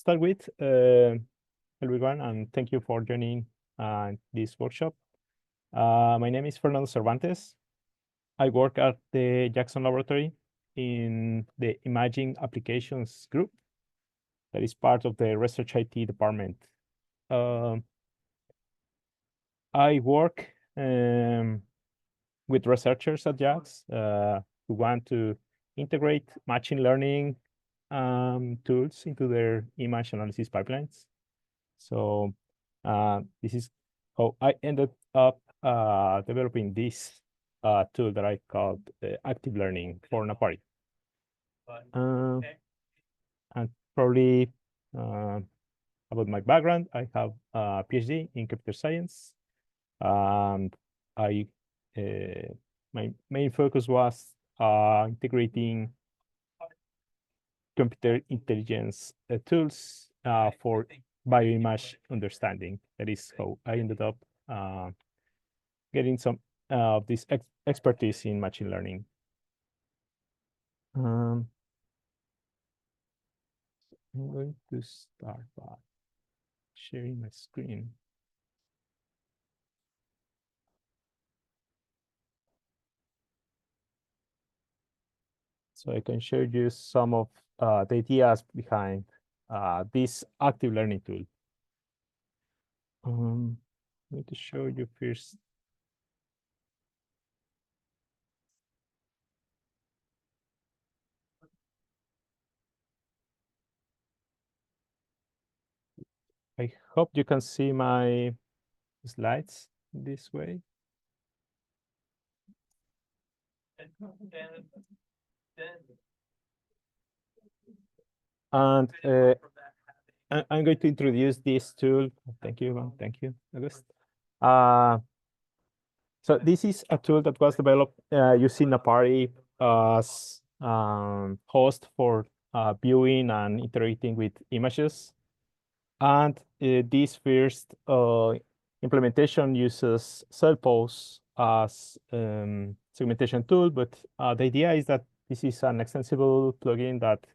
start with, everyone, and thank you for joining this workshop. My name is Fernando Cervantes. I work at the Jackson Laboratory in the Imaging Applications group that is part of the Research IT department. I work with researchers at JAX who want to integrate machine learning tools into their image analysis pipelines. So this is how I ended up developing this tool that I called active learning for Napari. And probably about my background, I have a PhD in computer science. And my main focus was integrating computer intelligence tools for bioimage understanding. That is how I ended up getting some of this expertise in machine learning. I'm going to start by sharing my screen. So I can show you some of the ideas behind this active learning tool. I'm going to show you first. I hope you can see my slides this way. And I'm going to introduce this tool. Thank you, August. So this is a tool that was developed using Napari as host for viewing and interacting with images. And this first implementation uses cellpose as segmentation tool, but the idea is that this is an extensible plugin that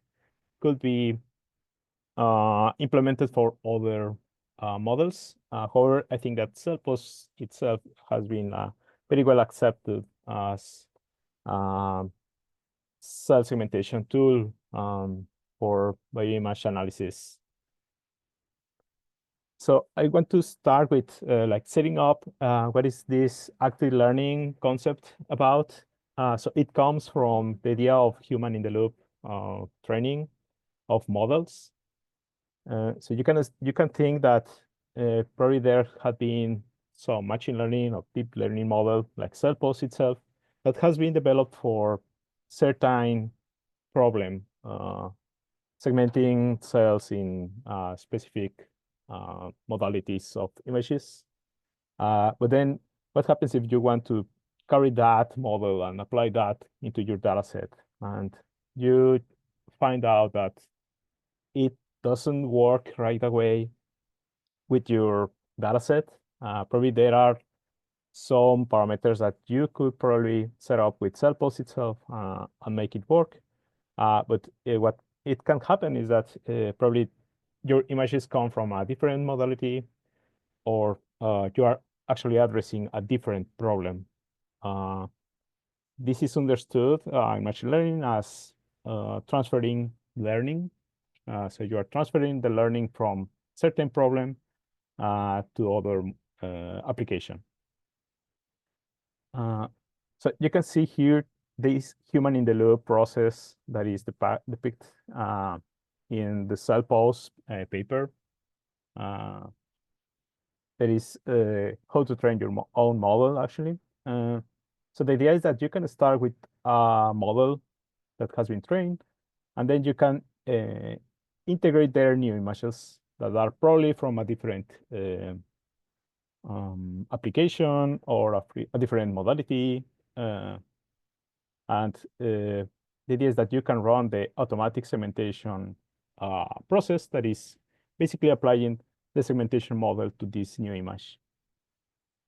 could be implemented for other models. However, I think that cellpose itself has been very well accepted as cell segmentation tool for bioimage analysis. So I want to start with like setting up what is this active learning concept about. So it comes from the idea of human in the loop training of models. So you can think that probably there had been some machine learning or deep learning model like cellpose itself that has been developed for certain problem, segmenting cells in specific modalities of images. But then what happens if you want to carry that model and apply that into your data set? And you find out that it doesn't work right away with your data set. Probably there are some parameters that you could probably set up with cellpose itself and make it work. But what it can happen is that probably your images come from a different modality, or you are actually addressing a different problem. This is understood in machine learning as transferring learning. So you are transferring the learning from certain problem to other application. So you can see here this human in the loop process that is depicted in the cellpose paper. That is how to train your own model, actually. So the idea is that you can start with a model that has been trained, and then you can integrate their new images that are probably from a different application or a different modality. And the idea is that you can run the automatic segmentation process that is basically applying the segmentation model to this new image.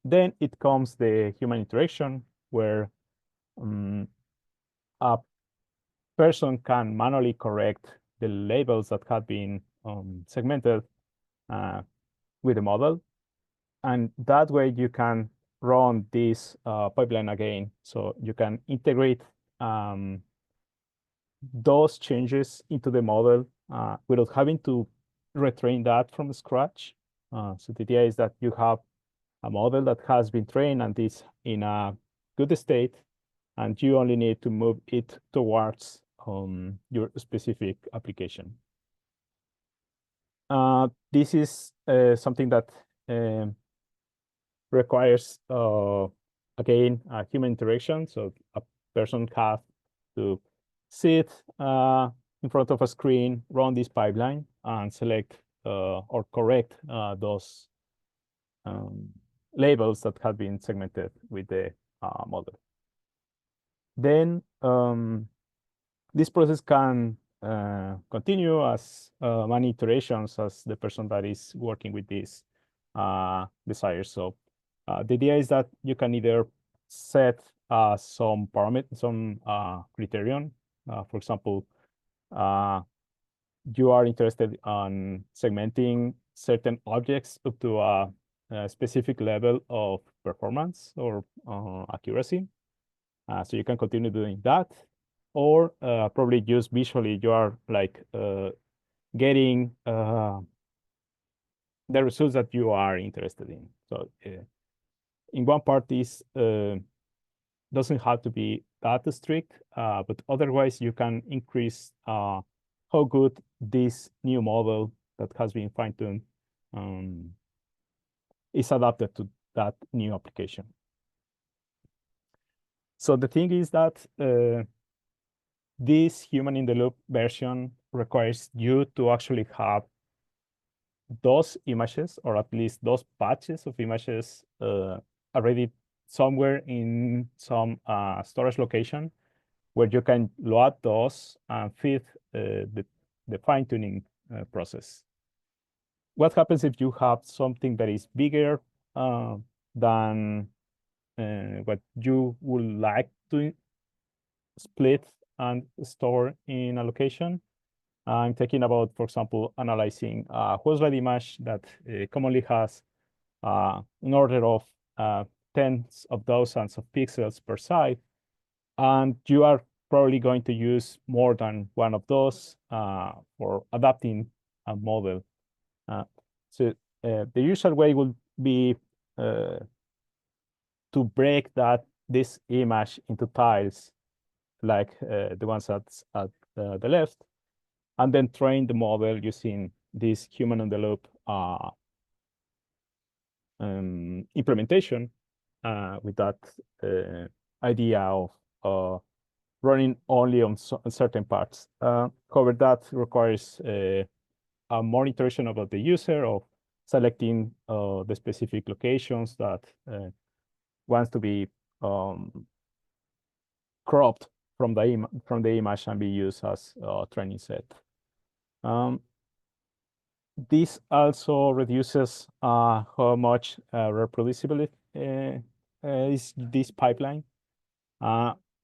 Then it comes the human interaction, where a person can manually correct the labels that have been segmented with the model. And that way you can run this pipeline again. So you can integrate those changes into the model without having to retrain that from scratch. So the idea is that you have a model that has been trained and is in a good state, and you only need to move it towards your specific application. This is something that requires, again, human interaction. So a person has to sit in front of a screen, run this pipeline, and select or correct those labels that have been segmented with the model. Then this process can continue as many iterations as the person that is working with this desires. So the idea is that you can either set some parameter, some criterion. For example, you are interested on segmenting certain objects up to a specific level of performance or accuracy. So you can continue doing that, or probably just visually you are like getting the results that you are interested in. So in one part, this doesn't have to be that strict, but otherwise you can increase how good this new model that has been fine-tuned is adapted to that new application. So the thing is that this human-in-the-loop version requires you to actually have those images, or at least those patches of images already somewhere in some storage location where you can load those and feed the fine-tuning process. What happens if you have something that is bigger than what you would like to split and store in a location? I'm talking about, for example, analyzing a whole slide image that commonly has an order of tens of thousands of pixels per side. And you are probably going to use more than one of those for adapting a model. So the usual way would be to break this image into tiles, like the ones at the left, and then train the model using this human-in-the-loop implementation with that idea of running only on certain parts. However, that requires a monitoring about the user of selecting the specific locations that wants to be cropped from the image and be used as a training set. This also reduces how much reproducibility is this pipeline,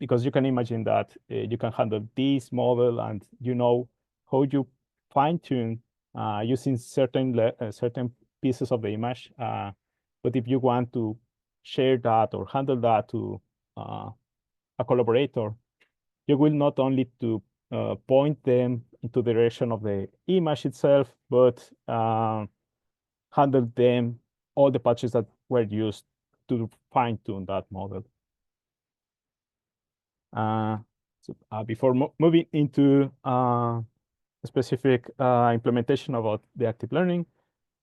because you can imagine that you can handle this model and you know how you fine-tune using certain pieces of the image. But if you want to share that or handle that to a collaborator, you will not only to point them into the direction of the image itself, but handle them, all the patches that were used to fine-tune that model. Before moving into a specific implementation about the active learning,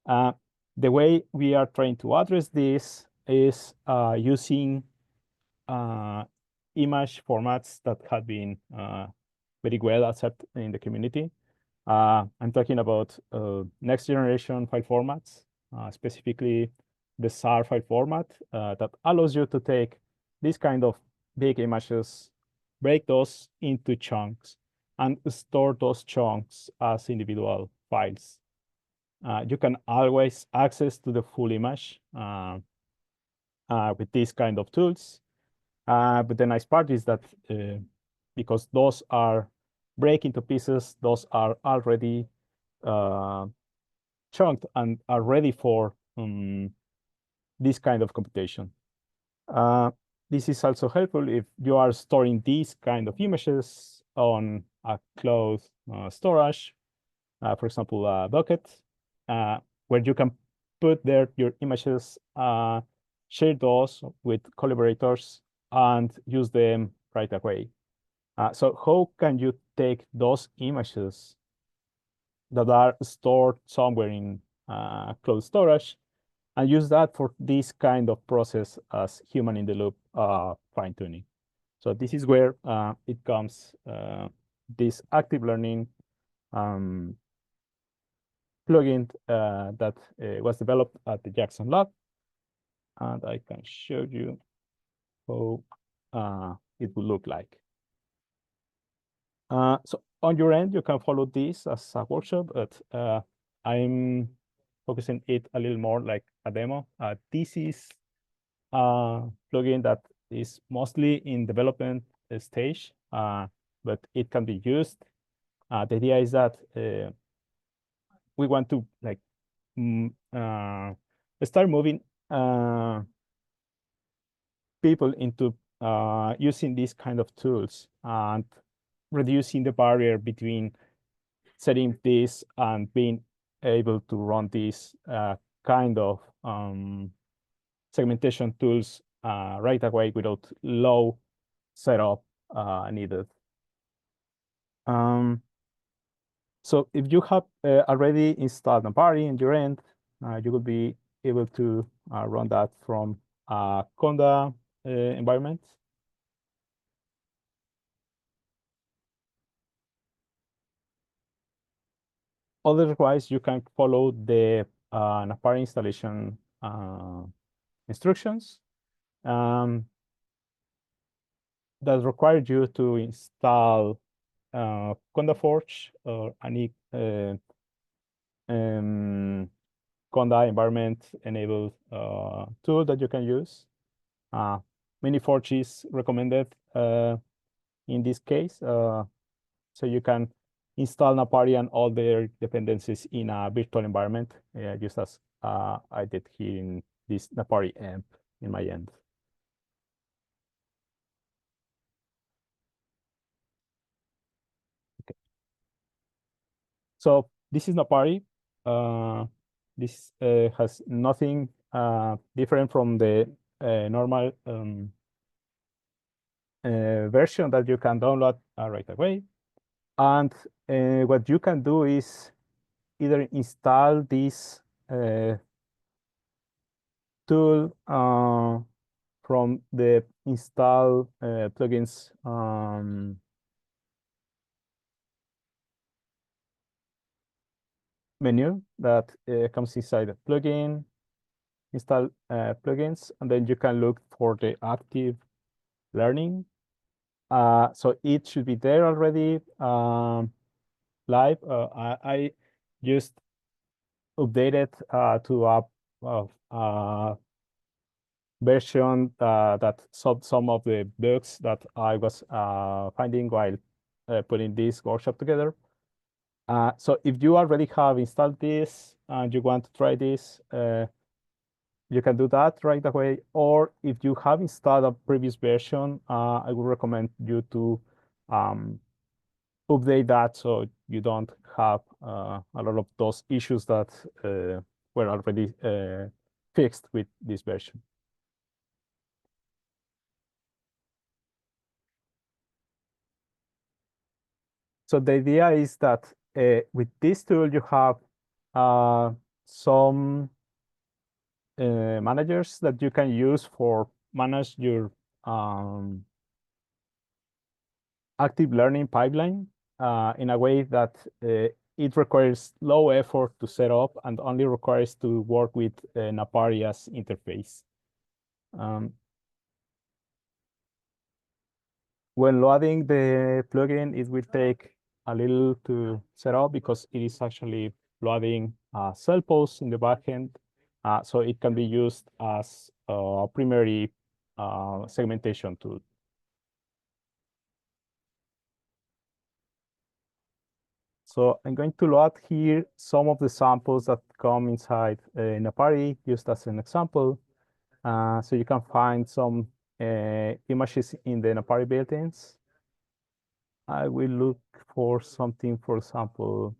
the way we are trying to address this is using image formats that have been very well accepted in the community. I'm talking about next generation file formats, specifically the Zarr file format that allows you to take this kind of big images, break those into chunks, and store those chunks as individual files. You can always access to the full image with these kind of tools. But the nice part is that because those are break into pieces, those are already chunked and are ready for this kind of computation. This is also helpful if you are storing these kind of images on a cloud storage, for example, a bucket, where you can put there your images, share those with collaborators, and use them right away. So how can you take those images that are stored somewhere in cloud storage and use that for this kind of process as human in the loop fine tuning? So this is where it comes, this active learning plugin that was developed at the Jackson Lab. And I can show you how it will look like. So on your end, you can follow this as a workshop, but I'm focusing it a little more like a demo. This is a plugin that is mostly in development stage, but it can be used. The idea is that we want to like start moving people into using these kind of tools and reducing the barrier between setting this and being able to run these kind of segmentation tools right away without low setup needed. So if you have already installed Napari in your end, you will be able to run that from a conda environment. Otherwise, you can follow the Napari installation instructions that require you to install conda-forge or any conda environment enabled tool that you can use. Miniforge is recommended in this case, so you can install Napari and all their dependencies in a virtual environment, just as I did here in this Napari amp in my end. Okay. So this is Napari. This has nothing different from the normal version that you can download right away. And what you can do is either install this tool from the install plugins menu that comes inside the plugin, install plugins, and then you can look for the active learning. So it should be there already live. I just updated to a version that solved some of the bugs that I was finding while putting this workshop together. So if you already have installed this and you want to try this, you can do that right away. Or if you have installed a previous version, I would recommend you to update that so you don't have a lot of those issues that were already fixed with this version. So the idea is that with this tool, you have some managers that you can use for manage your active learning pipeline in a way that it requires low effort to set up and only requires to work with Napari as interface. When loading the plugin, it will take a little to set up because it is actually loading cellpose in the backend. So it can be used as a primary segmentation tool. So I'm going to load here some of the samples that come inside Napari, just as an example. So you can find some images in the Napari built-ins. I will look for something, for example,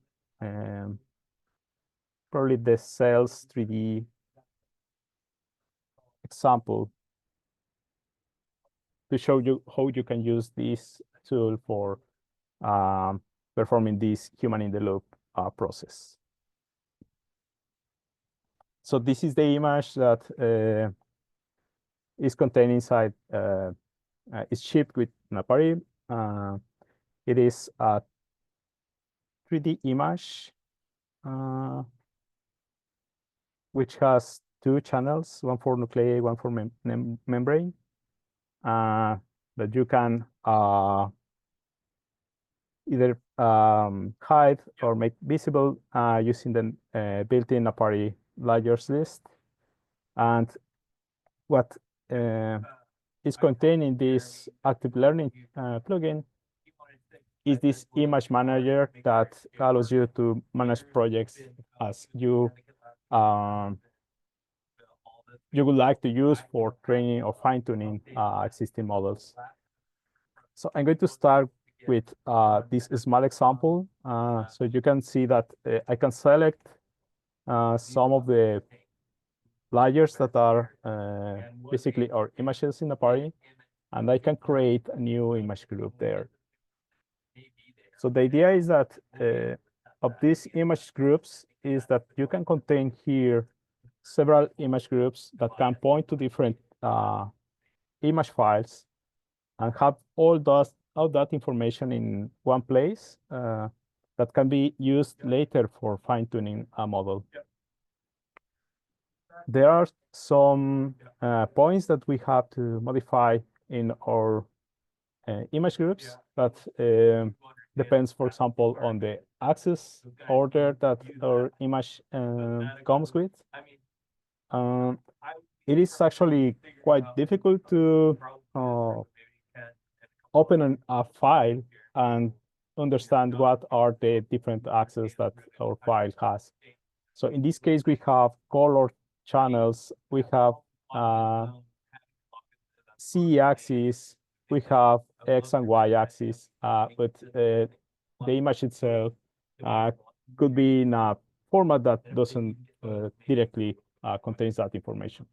probably the cells 3D example to show you how you can use this tool for performing this human-in-the-loop process. So this is the image that is contained inside, is shipped with Napari. It is a 3D image which has two channels, one for nuclei, one for membrane, that you can either hide or make visible using the built-in Napari layers list. And what is contained in this active learning plugin is this image manager that allows you to manage projects as you would like to use for training or fine-tuning existing models. So I'm going to start with this small example. So you can see that I can select some of the layers that are basically our images in the party, and I can create a new image group there. So the idea is that of these image groups is that you can contain here several image groups that can point to different image files and have all that information in one place that can be used later for fine-tuning a model. There are some points that we have to modify in our image groups that depends, for example, on the access order that our image comes with. It is actually quite difficult to open a file and understand what are the different access that our file has. So in this case, we have color channels, we have Z-axis, we have X and Y axis, but the image itself could be in a format that doesn't directly contains that information.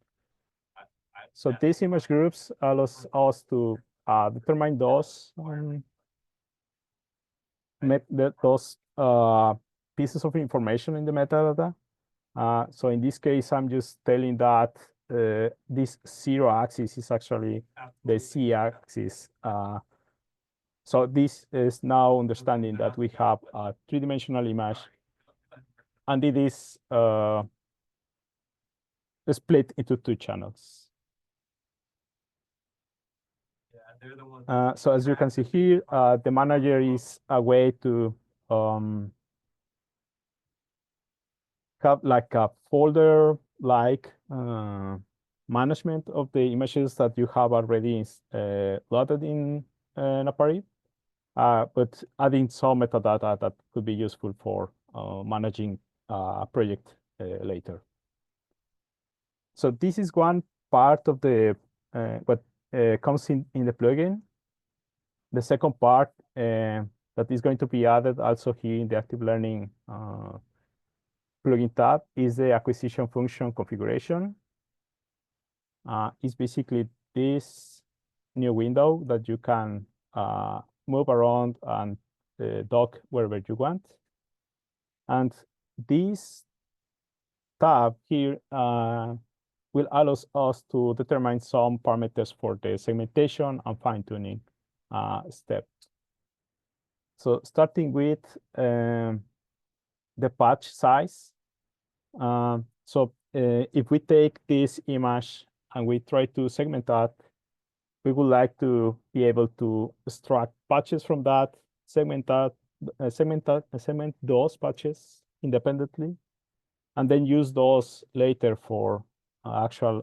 So these image groups allows us to determine those pieces of information in the metadata. So in this case, I'm just telling that this zero axis is actually the Z-axis. So this is now understanding that we have a three-dimensional image, and it is split into two channels. So as you can see here, the manager is a way to have like a folder-like management of the images that you have already loaded in Napari, but adding some metadata that could be useful for managing a project later. So this is one part of the what comes in the plugin. The second part that is going to be added also here in the active learning plugin tab is the acquisition function configuration. It's basically this new window that you can move around and dock wherever you want. And this tab here will allow us to determine some parameters for the segmentation and fine-tuning step. So starting with the patch size. So if we take this image and we try to segment that, we would like to be able to extract patches from that, segment those patches independently, and then use those later for actual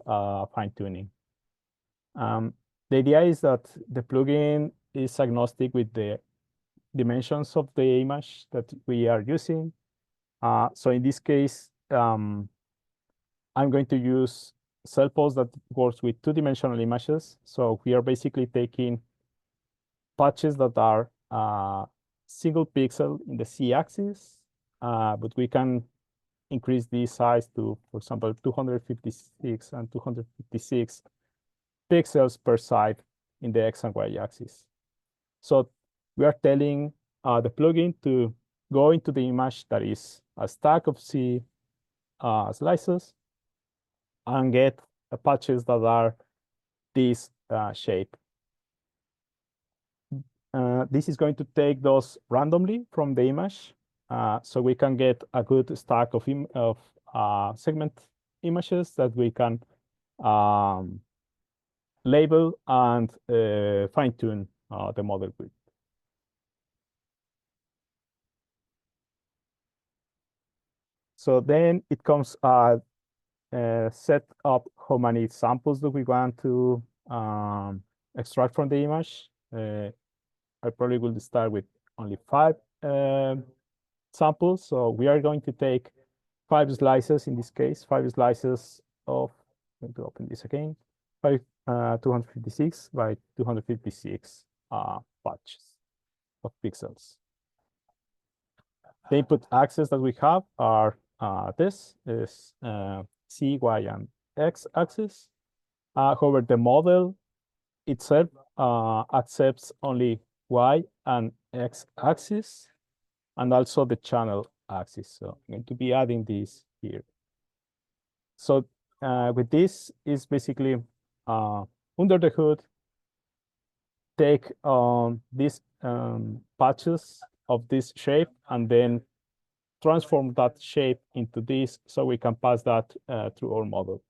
fine-tuning. The idea is that the plugin is agnostic with the dimensions of the image that we are using. So in this case, I'm going to use cellpose that works with two-dimensional images. So we are basically taking patches that are single pixel in the z-axis, but we can increase the size to, for example, 256 and 256 pixels per side in the x and y axis. So we are telling the plugin to go into the image that is a stack of Z slices and get patches that are this shape. This is going to take those randomly from the image, so we can get a good stack of segment images that we can label and fine-tune the model with. So then it comes set up how many samples do we want to extract from the image. I probably will start with only 5 samples. So we are going to take 5 slices in this case, 5 slices of, I'm going to open this again, 256 by 256 patches of pixels. The input axes that we have are this is Z, Y, and X axis. However, the model itself accepts only Y and X axis, and also the channel axis. So I'm going to be adding this here. So with this is basically under the hood, take these patches of this shape and then transform that shape into this so we can pass that through our model.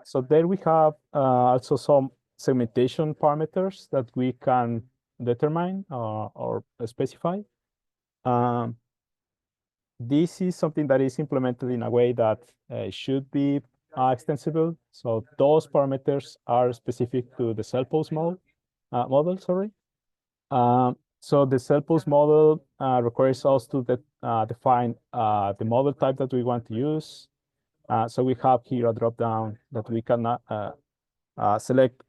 So there we have also some segmentation parameters that we can determine or specify. This is something that is implemented in a way that should be extensible. So those parameters are specific to the cellpose model, sorry. So the cellpose model requires us to define the model type that we want to use. So we have here a drop-down that we can select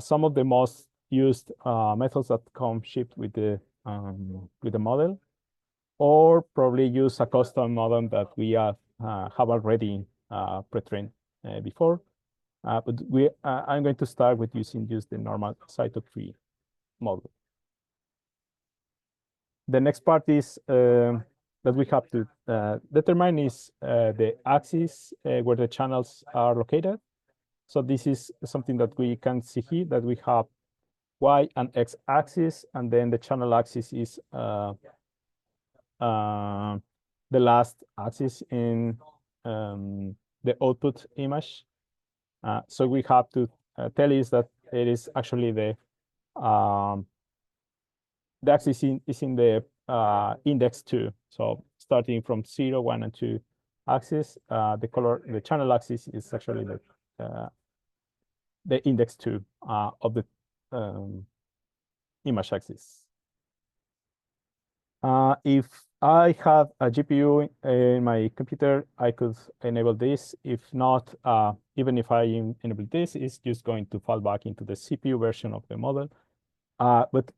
some of the most used methods that come shipped with the model, or probably use a custom model that we have already pre-trained before. But I'm going to start with using just the normal Cyto3 model. The next part is that we have to determine is the axis where the channels are located. So this is something that we can see here, that we have Y and X axis, and then the channel axis is the last axis in the output image. So we have to tell is that it is actually the axis is in the index 2. So starting from 0, 1, and 2 axis, the channel axis is actually the index 2 of the image axis. If I have a GPU in my computer, I could enable this. If not, even if I enable this, it's just going to fall back into the CPU version of the model. But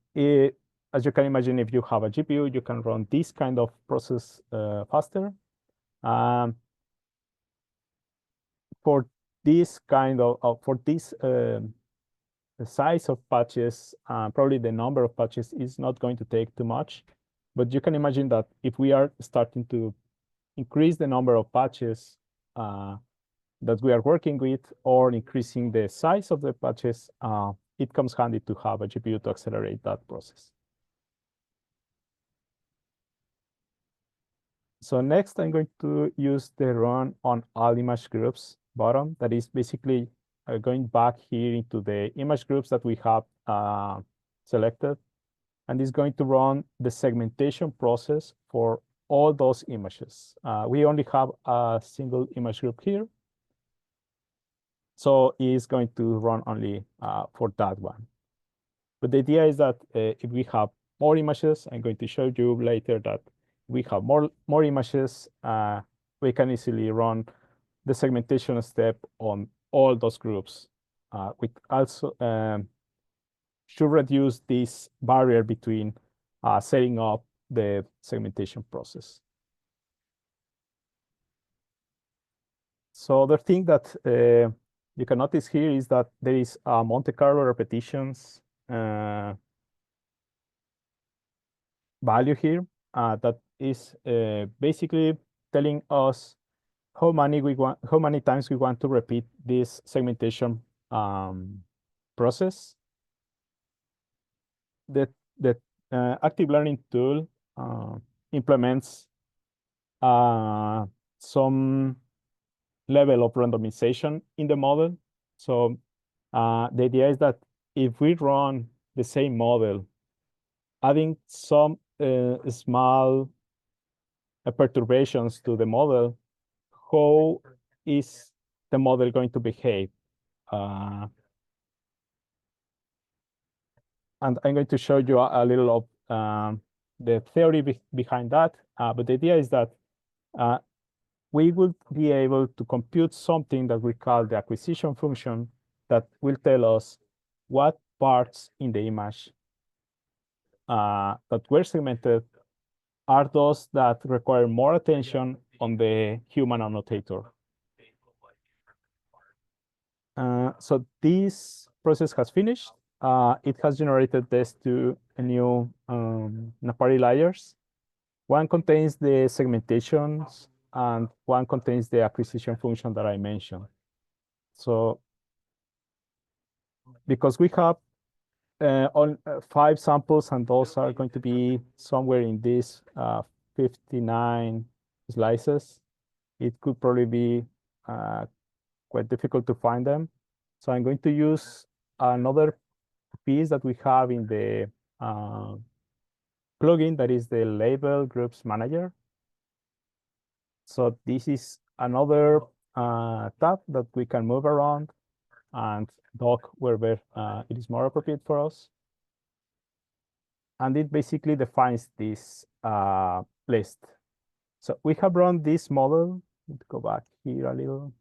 as you can imagine, if you have a GPU, you can run this kind of process faster. For this kind of the size of patches, probably the number of patches is not going to take too much. But you can imagine that if we are starting to increase the number of patches that we are working with, or increasing the size of the patches, it comes handy to have a GPU to accelerate that process. So next, I'm going to use the run on all image groups button. That is basically going back here into the image groups that we have selected, and it's going to run the segmentation process for all those images. We only have a single image group here. So it's going to run only for that one. But the idea is that if we have more images, I'm going to show you later that we have more images, we can easily run the segmentation step on all those groups. We also should reduce this barrier between setting up the segmentation process. So the thing that you can notice here is that there is Monte Carlo repetitions value here that is basically telling us how many times we want to repeat this segmentation process. The active learning tool implements some level of randomization in the model. So the idea is that if we run the same model, adding some small perturbations to the model, how is the model going to behave? And I'm going to show you a little of the theory behind that. But the idea is that we will be able to compute something that we call the acquisition function that will tell us what parts in the image that were segmented are those that require more attention on the human annotator. So this process has finished. It has generated this to a new napari layers. One contains the segmentations and one contains the acquisition function that I mentioned. So because we have on 5 samples, and those are going to be somewhere in these 59 slices, it could probably be quite difficult to find them. So I'm going to use another piece that we have in the plugin that is the label groups manager. So this is another tab that we can move around and dock wherever it is more appropriate for us. And it basically defines this list. So we have run this model. Let's go back here a little,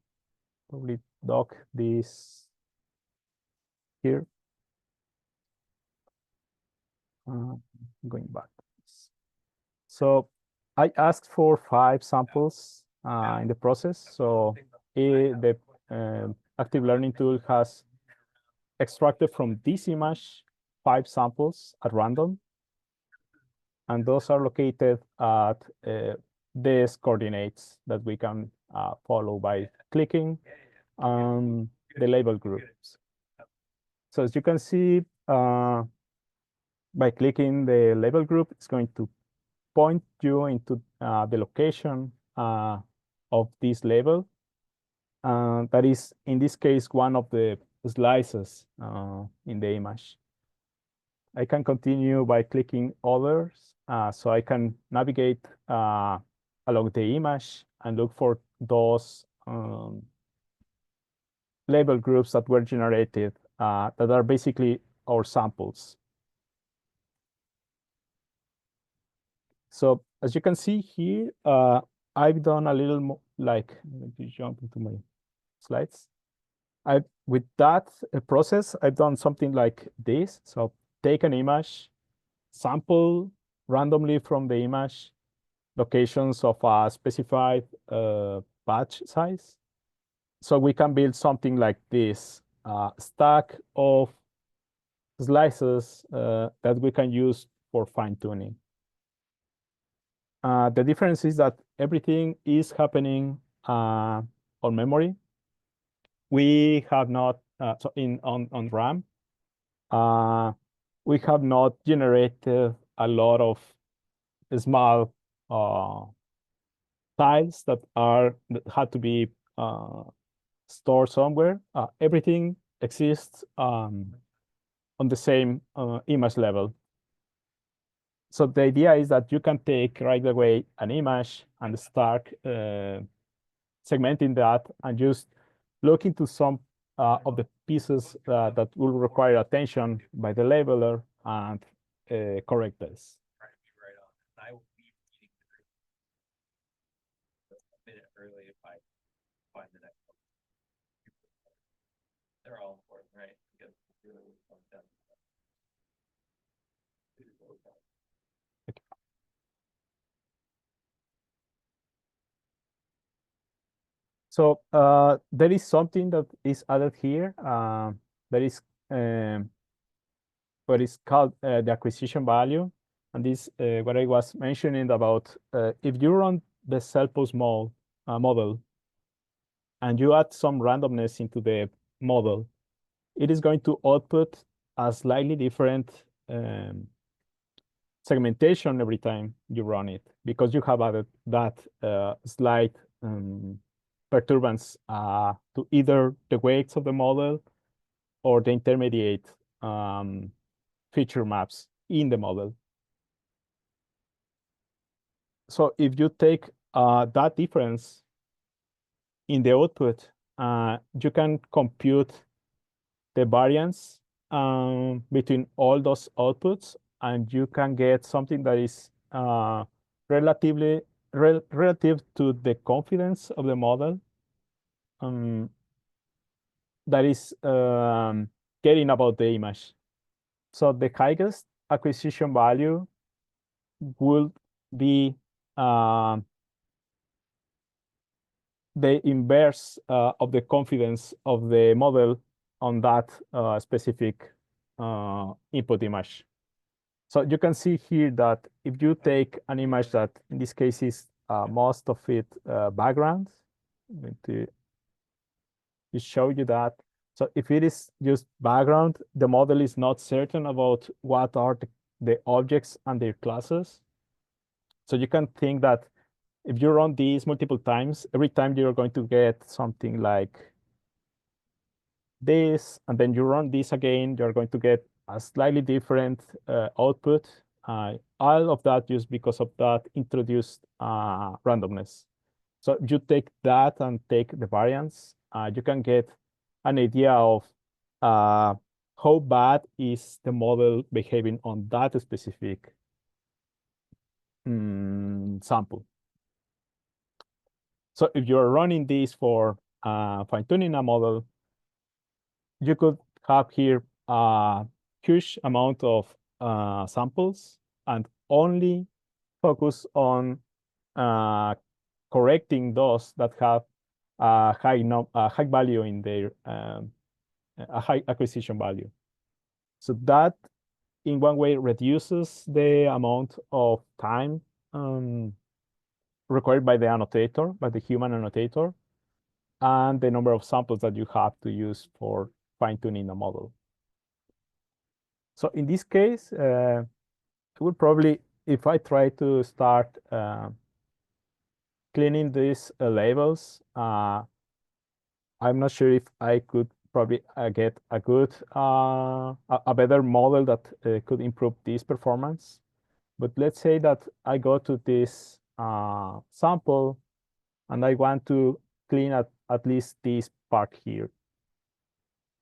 probably dock this here. Going back. So I asked for 5 samples in the process. So the active learning tool has extracted from this image 5 samples at random. And those are located at these coordinates that we can follow by clicking on the label groups. So as you can see, by clicking the label group, it's going to point you into the location of this label. That is, in this case, one of the slices in the image. I can continue by clicking others. So I can navigate along the image and look for those label groups that were generated that are basically our samples. So as you can see here, I've done a little more, like, let me jump into my slides. With that process, I've done something like this. So take an image, sample randomly from the image locations of a specified batch size. So we can build something like this stack of slices that we can use for fine tuning. The difference is that everything is happening on memory. We have not, so on RAM, we have not generated a lot of small tiles that had to be stored somewhere. Everything exists on the same image level. So the idea is that you can take right away an image and start segmenting that and just look into some of the pieces that will require attention by the labeler and correct this. They're all important, right? Because so there is something that is added here that is what is called the acquisition value. And this what I was mentioning about if you run the cellpose model and you add some randomness into the model, it is going to output a slightly different segmentation every time you run it, because you have added that slight perturbance to either the weights of the model or the intermediate feature maps in the model. So if you take that difference in the output, you can compute the variance between all those outputs, and you can get something that is relative to the confidence of the model that is getting about the image. So the highest acquisition value will be the inverse of the confidence of the model on that specific input image. So you can see here that if you take an image that in this case is most of it background, I'm going to show you that. So if it is just background, the model is not certain about what are the objects and their classes. So you can think that if you run these multiple times, every time you're going to get something like this, and then you run this again, you're going to get a slightly different output. All of that just because of that introduced randomness. So you take that and take the variance, you can get an idea of how bad is the model behaving on that specific sample. So if you're running this for fine-tuning a model, you could have here a huge amount of samples and only focus on correcting those that have a high value in their a high acquisition value. So that in one way reduces the amount of time required by the annotator, by the human annotator, and the number of samples that you have to use for fine-tuning a model. So in this case, I would probably, if I try to start cleaning these labels, I'm not sure if I could probably get a good, a better model that could improve this performance. But let's say that I go to this sample and I want to clean at least this part here.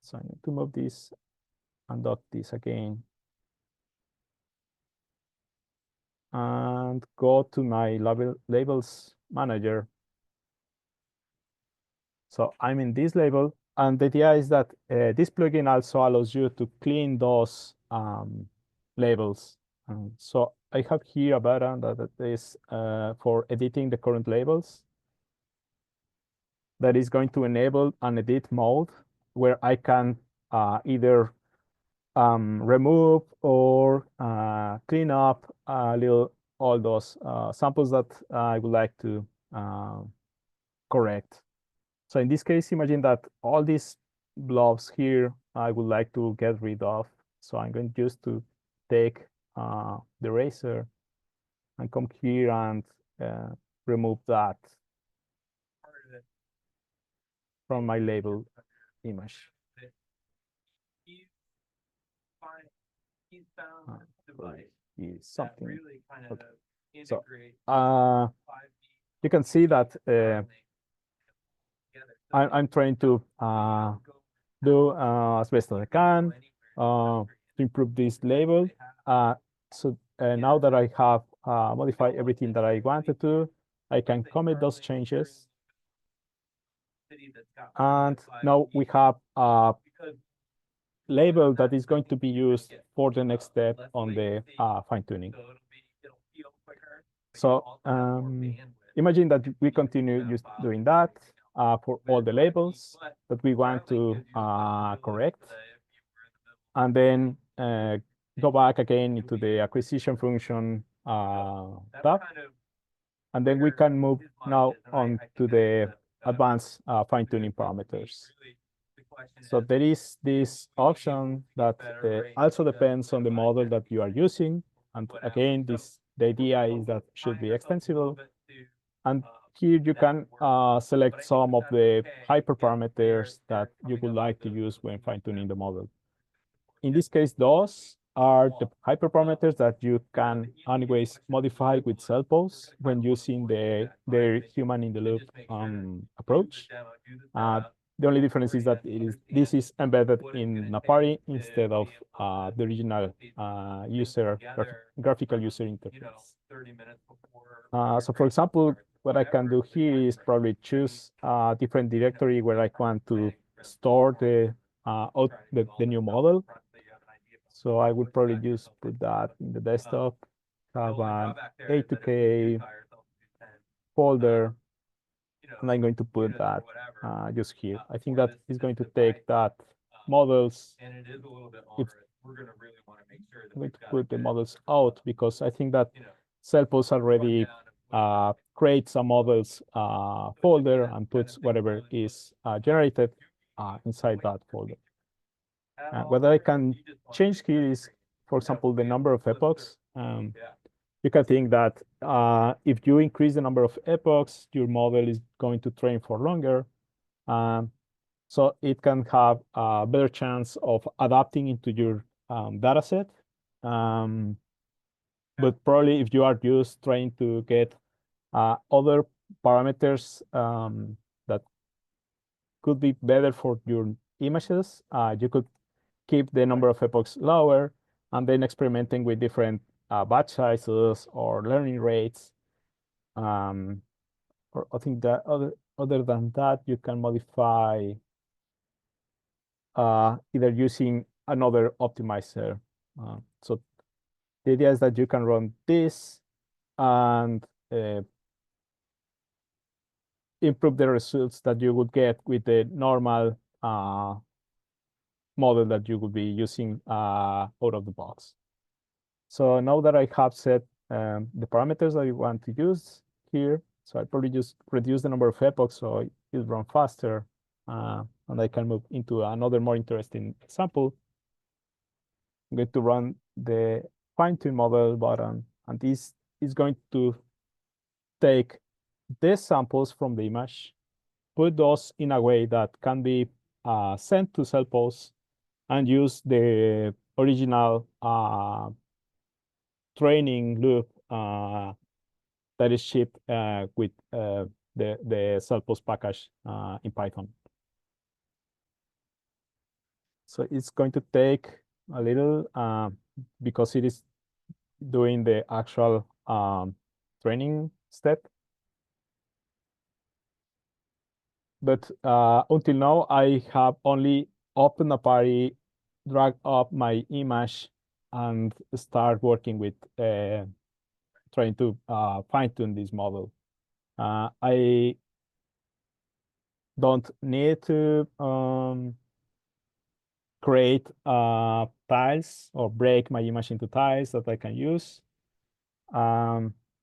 So I need to move this and dot this again. And go to my labels manager. So I'm in this label, and the idea is that this plugin also allows you to clean those labels. So I have here a button that is for editing the current labels. That is going to enable an edit mode where I can either remove or clean up a little all those samples that I would like to correct. So in this case, imagine that all these blobs here I would like to get rid of. So I'm going just to take the eraser and come here and remove that from my label image. He's found this device Is something that really kind of so integrates you can see that together. I'm trying to do as best as I can to improve this label. So now that I have modified everything that I wanted to, I can commit those changes. And now we have a label that is going to be used for the next step on the fine-tuning. So imagine that we continue just doing that for all the labels that we want to correct. And then go back again into the acquisition function tab. And then we can move now on to the advanced fine-tuning parameters. So there is this option that also depends on the model that you are using. And again, the idea is that should be extensible. And here you can select some of the hyperparameters that you would like to use when fine-tuning the model. In this case, those are the hyperparameters that you can anyways modify with cellpose when using the human-in-the-loop approach. The only difference is that this is embedded in Napari instead of the original graphical user interface. So for example, what I can do here is probably choose a different directory where I want to store the new model. So I would probably just put that in the desktop, have an A2K folder, and I'm going to put that just here. I think that is going to take that models. And it is a little bit It's, longer. We're going to really want to make sure that I'm going we've to got put the good, models out because I think that you know, cellpose already creates a models folder and puts whatever is generated inside that folder. What I can change here is, for example, the number of epochs. You can think that if you increase the number of epochs, your model is going to train for longer. So it can have a better chance of adapting into your data set. But probably if you are just trying to get other parameters that could be better for your images, you could keep the number of epochs lower and then experimenting with different batch sizes or learning rates. Or I think that other than that, you can modify either using another optimizer. So the idea is that you can run this and improve the results that you would get with the normal model that you would be using out of the box. So now that I have set the parameters that I want to use here, so I probably just reduce the number of epochs so it runs faster, and I can move into another more interesting example. I'm going to run the fine-tune model button, and this is going to take these samples from the image, put those in a way that can be sent to cellpose, and use the original training loop that is shipped with the cellpose package in Python. So it's going to take a little because it is doing the actual training step. But until now, I have only opened Napari, drag up my image, and start working with trying to fine-tune this model. I don't need to create tiles or break my image into tiles that I can use.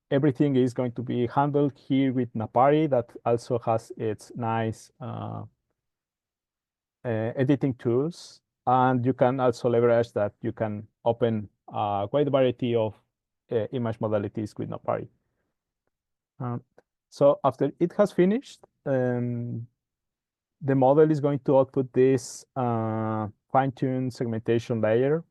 Everything is going to be handled here with Napari that also has its nice editing tools. And you can also leverage that you can open a wide variety of image modalities with Napari. So after it has finished, the model is going to output this fine-tuned segmentation layer.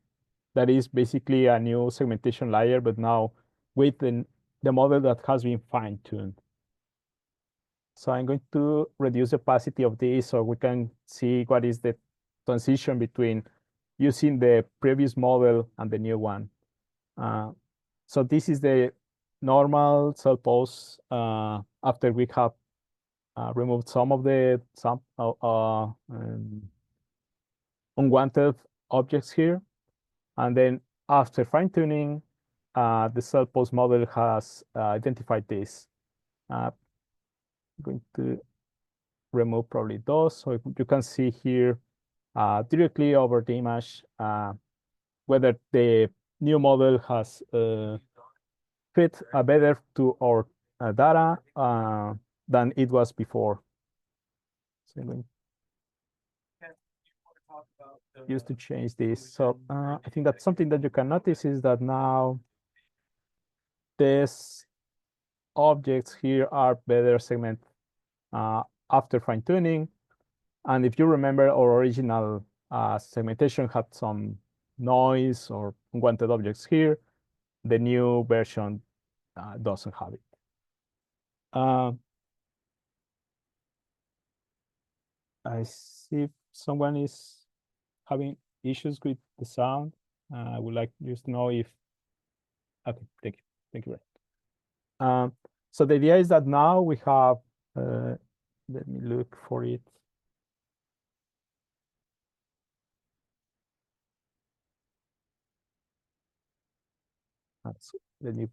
That is basically a new segmentation layer, but now with the model that has been fine-tuned. So I'm going to reduce the opacity of this so we can see what is the transition between using the previous model and the new one. So this is the normal cellpose after we have removed some of the unwanted objects here. And then after fine-tuning, the cellpose model has identified this. I'm going to remove probably those. So you can see here directly over the image whether the new model has fit better to our data than it was before. So I'm going to change this. So I think that something that you can notice is that now these objects here are better segmented after fine-tuning. And if you remember, our original segmentation had some noise or unwanted objects here. The new version doesn't have it. I see someone is having issues with the sound. I would like just to know if. Okay, thank you. Thank you. So the idea is that now we have. Let me look for it. So let me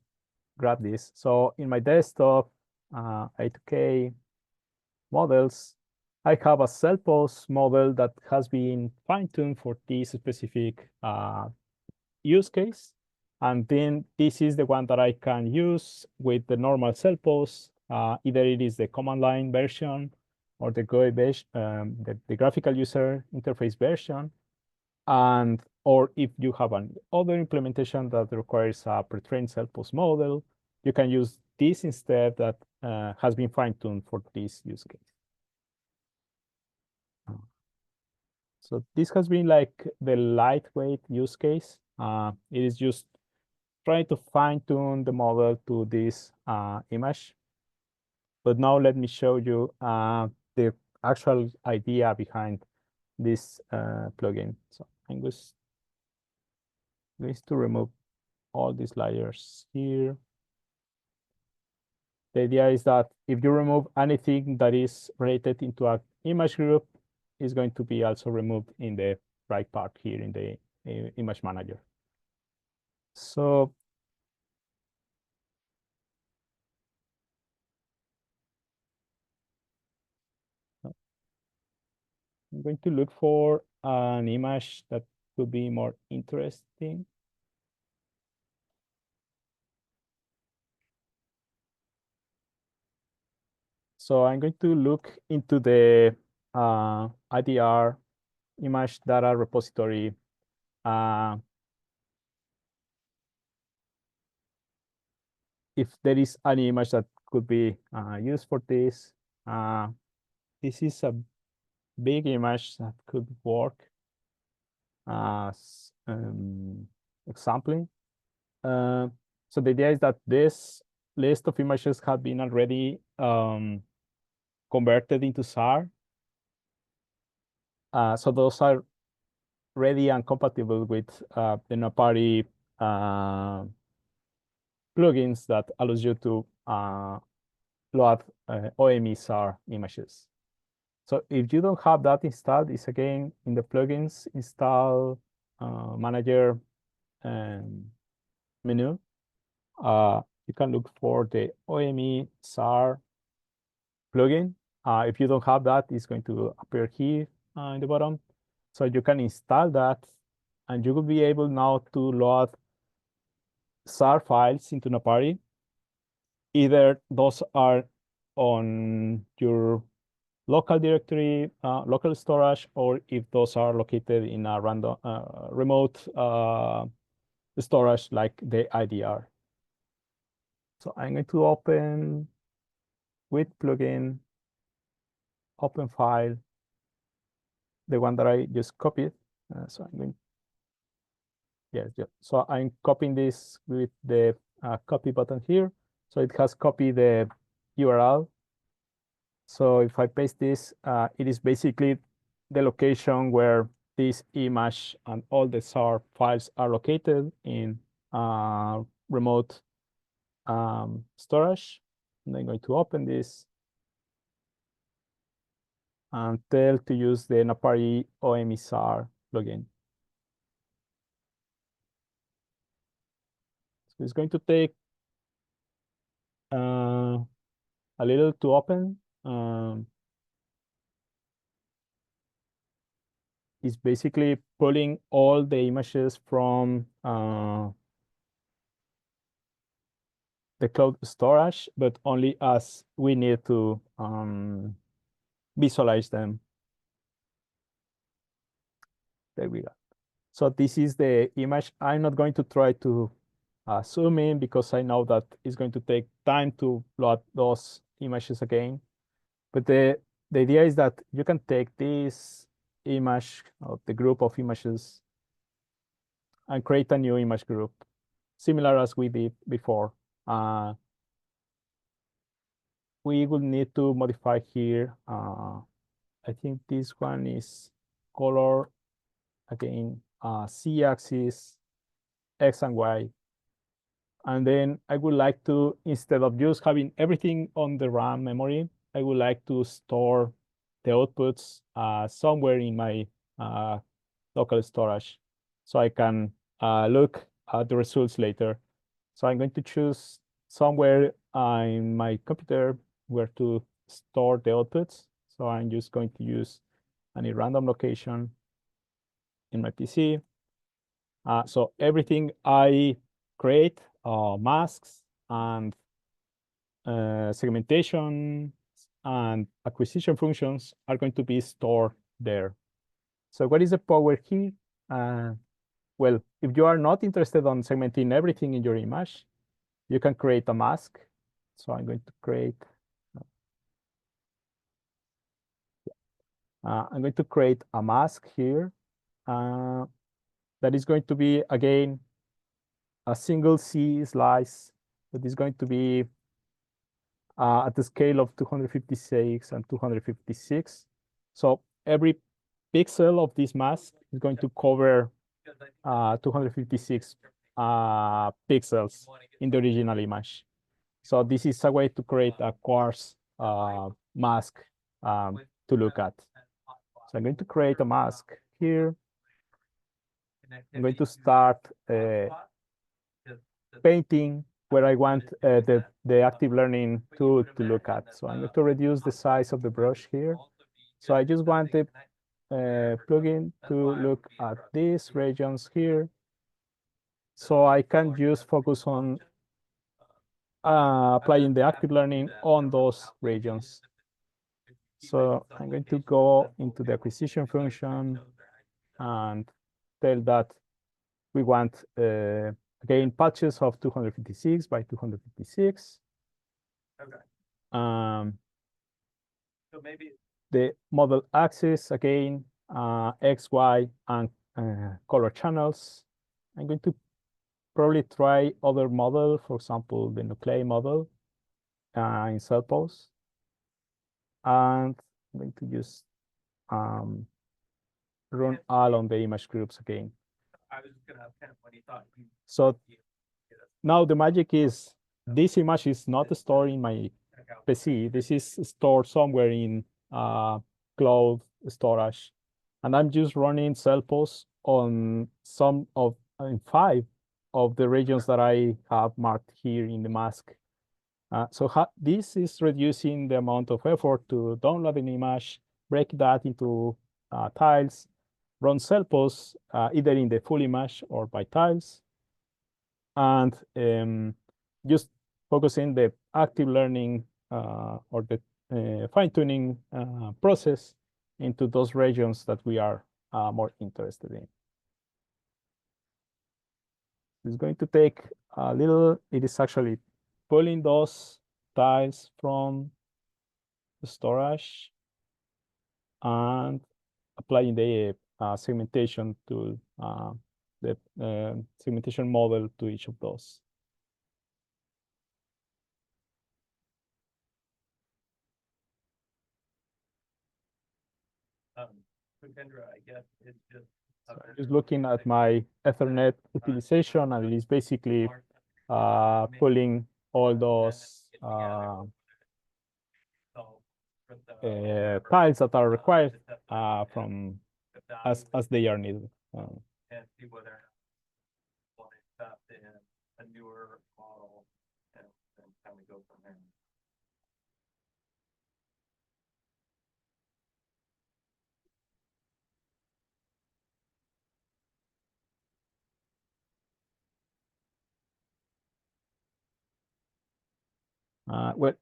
grab this. So in my desktop, A2K models, I have a cellpose model that has been fine-tuned for this specific use case. And then this is the one that I can use with the normal cellpose. Either it is the command line version or the GUI version, the graphical user interface version. And or if you have an other implementation that requires a pre-trained cellpose model, you can use this instead that has been fine-tuned for this use case. So this has been like the lightweight use case. It is just trying to fine-tune the model to this image. But now let me show you the actual idea behind this plugin. So I'm just going to remove all these layers here. The idea is that if you remove anything that is related into an image group, is going to be also removed in the right part here in the image manager. So I'm going to look for an image that could be more interesting. So I'm going to look into the IDR image data repository. If there is any image that could be used for this. This is a big image that could work as exampling. So the idea is that this list of images have been already converted into Zarr. So those are ready and compatible with the Napari plugins that allows you to load OME Zarr images. So if you don't have that installed, it's again in the plugins install manager menu. You can look for the OME Zarr plugin. If you don't have that, it's going to appear here in the bottom. So you can install that, and you will be able now to load Zarr files into Napari. Either those are on your local directory, local storage, or if those are located in a random remote storage like the IDR. So I'm going to open with plugin, open file, the one that I just copied. So I'm going, yes, yeah. So I'm copying this with the copy button here. So it has copied the URL. So if I paste this, it is basically the location where this image and all the Zarr files are located in remote storage. And I'm going to open this and tell to use the napari-activelearning plugin. So it's going to take a little to open. It's basically pulling all the images from the cloud storage, but only as we need to visualize them. There we go. So this is the image. I'm not going to try to zoom in because I know that it's going to take time to load those images again. But the idea is that you can take this image of the group of images and create a new image group, similar as we did before. We will need to modify here. I think this one is color, again, Z-axis, X and Y. And then I would like to, instead of just having everything on the RAM memory, I would like to store the outputs somewhere in my local storage so I can look at the results later. So I'm going to choose somewhere in my computer where to store the outputs. So I'm just going to use any random location in my PC. So everything I create, masks and segmentation and acquisition functions are going to be stored there. So what is the power here? Well, if you are not interested on segmenting everything in your image, you can create a mask. So I'm going to create a mask here that is going to be, again, a single C slice that is going to be at the scale of 256 and 256. So every pixel of this mask is going to cover 256 pixels in the original image. So this is a way to create a coarse mask to look at. So I'm going to create a mask here. I'm going to start painting where I want the active learning tool to look at. So I'm going to reduce the size of the brush here. So I just want the plugin to look at these regions here. So I can just focus on applying the active learning on those regions. So I'm going to go into the acquisition function and tell that we want, again, patches of 256 by 256. Okay. So maybe the model axis, again, X, Y, and color channels. I'm going to probably try other model, for example, the nuclei model in cellpose. And I'm going to just run all on the image groups again. I was just gonna ask him what he thought. So now the magic is this image is not stored in my PC. This is stored somewhere in cloud storage. And I'm just running cellpose on some of, in 5 of the regions that I have marked here in the mask. So this is reducing the amount of effort to download an image, break that into tiles, run cellpose either in the full image or by tiles, and just focusing the active learning or the fine-tuning process into those regions that we are more interested in. It's going to take a little. It is actually pulling those tiles from the storage and applying the segmentation to the segmentation model to each of those. I guess it's just. So I'm just looking at my Ethernet utilization, and it is basically pulling all those tiles that are required from as they are needed. And see whether or not want to invest in a newer model and kind of go from there.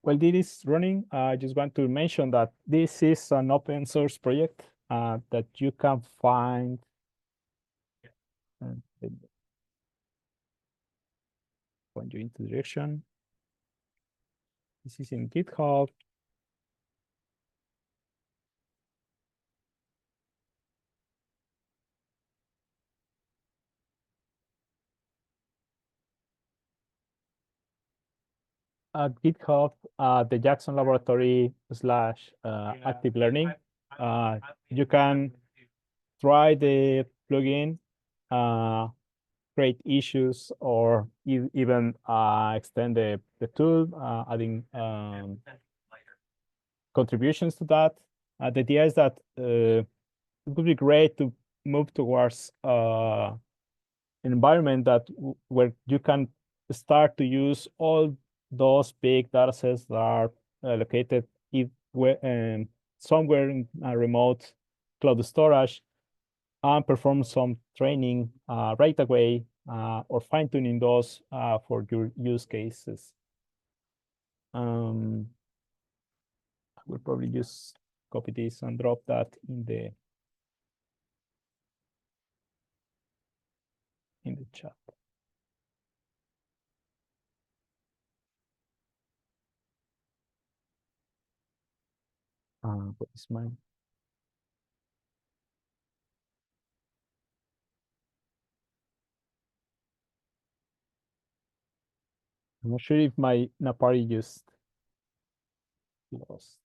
While this is running, I just want to mention that this is an open source project that you can find. Point you into the direction. This is in GitHub. At GitHub, the Jackson Laboratory / active learning. You can try the plugin, create issues, or even extend the tool, adding contributions to that. The idea is that it would be great to move towards an environment where you can start to use all those big data sets that are located somewhere in a remote cloud storage, and perform some training right away, or fine-tuning those for your use cases. I will probably just copy this and drop that in the chat. What is mine? I'm not sure if my Napari just lost.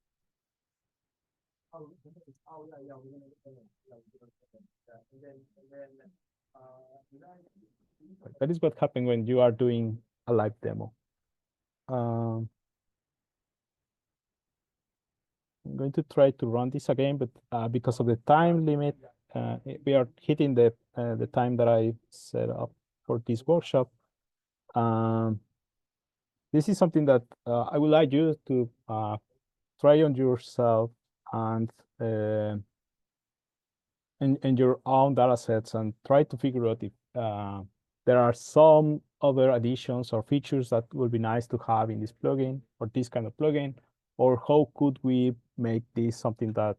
That is what happens when you are doing a live demo. I'm going to try to run this again, but because of the time limit, we are hitting the time that I set up for this workshop. This is something that I would like you to try on yourself and in your own data sets, and try to figure out if there are some other additions or features that would be nice to have in this plugin or this kind of plugin, or how could we make this something that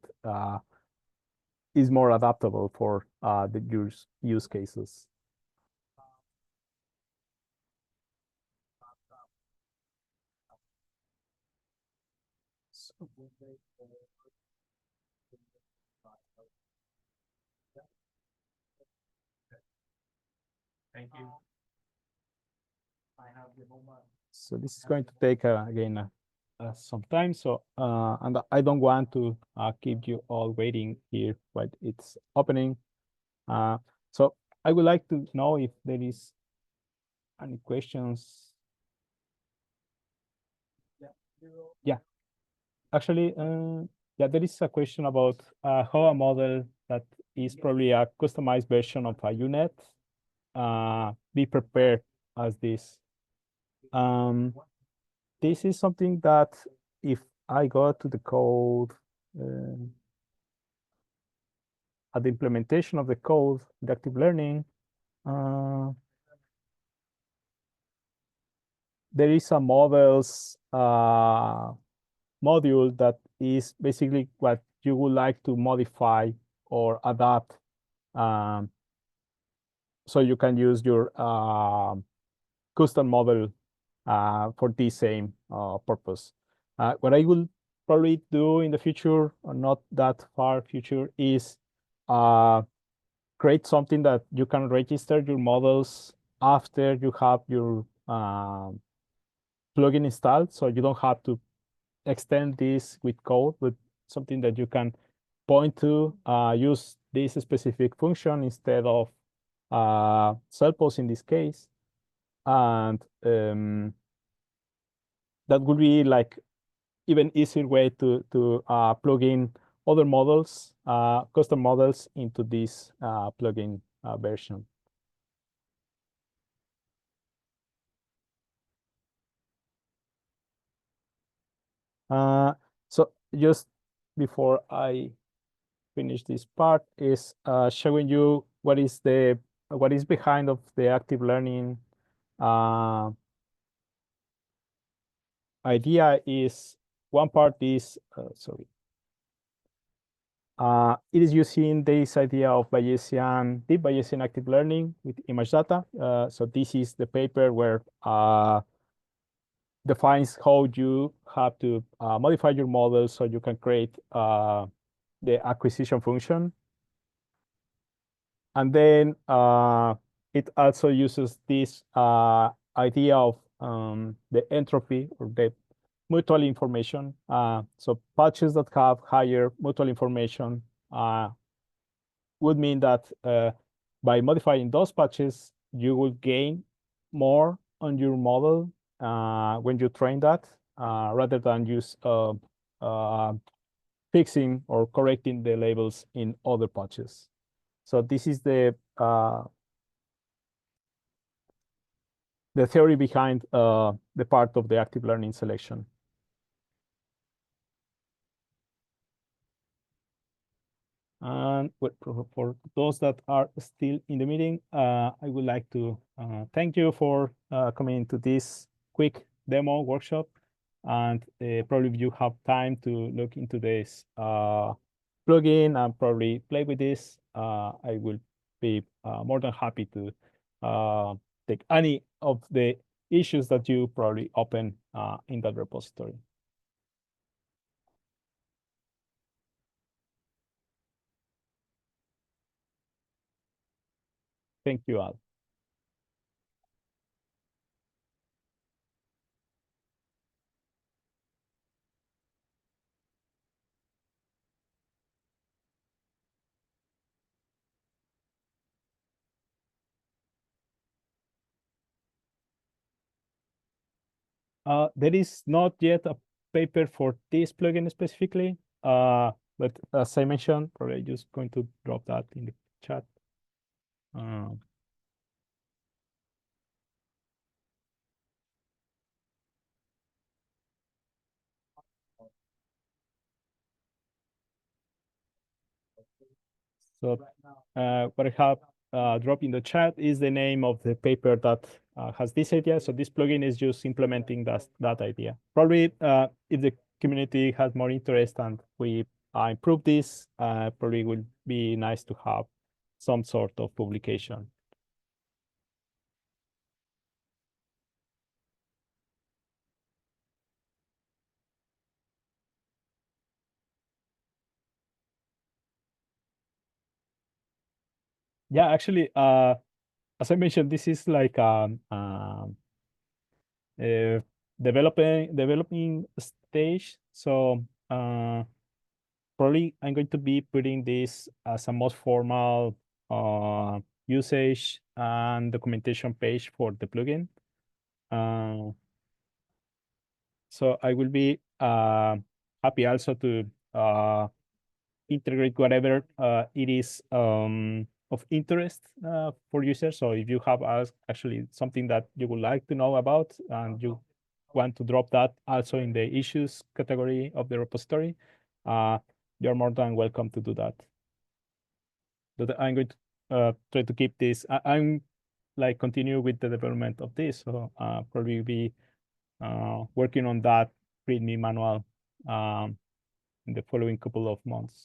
is more adaptable for the use cases. Thank you. So this is going to take again some time. So and I don't want to keep you all waiting here, but it's opening. So I would like to know if there is any questions. Yeah, actually, yeah, there is a question about how a model that is probably a customized version of a UNet be prepared as this. This is something that if I go to the code, at the implementation of the code, the active learning, there is a models module that is basically what you would like to modify or adapt, so you can use your custom model for the same purpose. What I will probably do in the future, or not that far future, is create something that you can register your models after you have your plugin installed, so you don't have to extend this with code, but something that you can point to use this specific function instead of cellpose in this case. And that would be like even easier way to plug in other models, custom models into this plugin version. So just before I finish this part is showing you what is behind of the active learning idea. Is one part is it is using this idea of Bayesian, deep Bayesian active learning with image data. So this is the paper where defines how you have to modify your model so you can create the acquisition function. And then it also uses this idea of the entropy or the mutual information. So patches that have higher mutual information would mean that by modifying those patches, you will gain more on your model when you train that, rather than use fixing or correcting the labels in other patches. So this is the theory behind the part of the active learning selection. And for those that are still in the meeting, I would like to thank you for coming to this quick demo workshop. And probably if you have time to look into this plugin and probably play with this, I will be more than happy to take any of the issues that you probably open in that repository. Thank you all. There is not yet a paper for this plugin specifically, but as I mentioned, probably just going to drop that in the chat. So what I have dropped in the chat is the name of the paper that has this idea. So this plugin is just implementing that idea. Probably if the community has more interest and we improve this, probably will be nice to have some sort of publication. Yeah, actually, as I mentioned, this is like uh, developing stage. So probably I'm going to be putting this as a most formal usage and documentation page for the plugin. So I will be happy also to integrate whatever it is of interest for users. So if you have actually something that you would like to know about and you want to drop that also in the issues category of the repository, you're more than welcome to do that. But I'm going to try to keep this. I'm like continue with the development of this, so probably be working on that README manual in the following couple of months.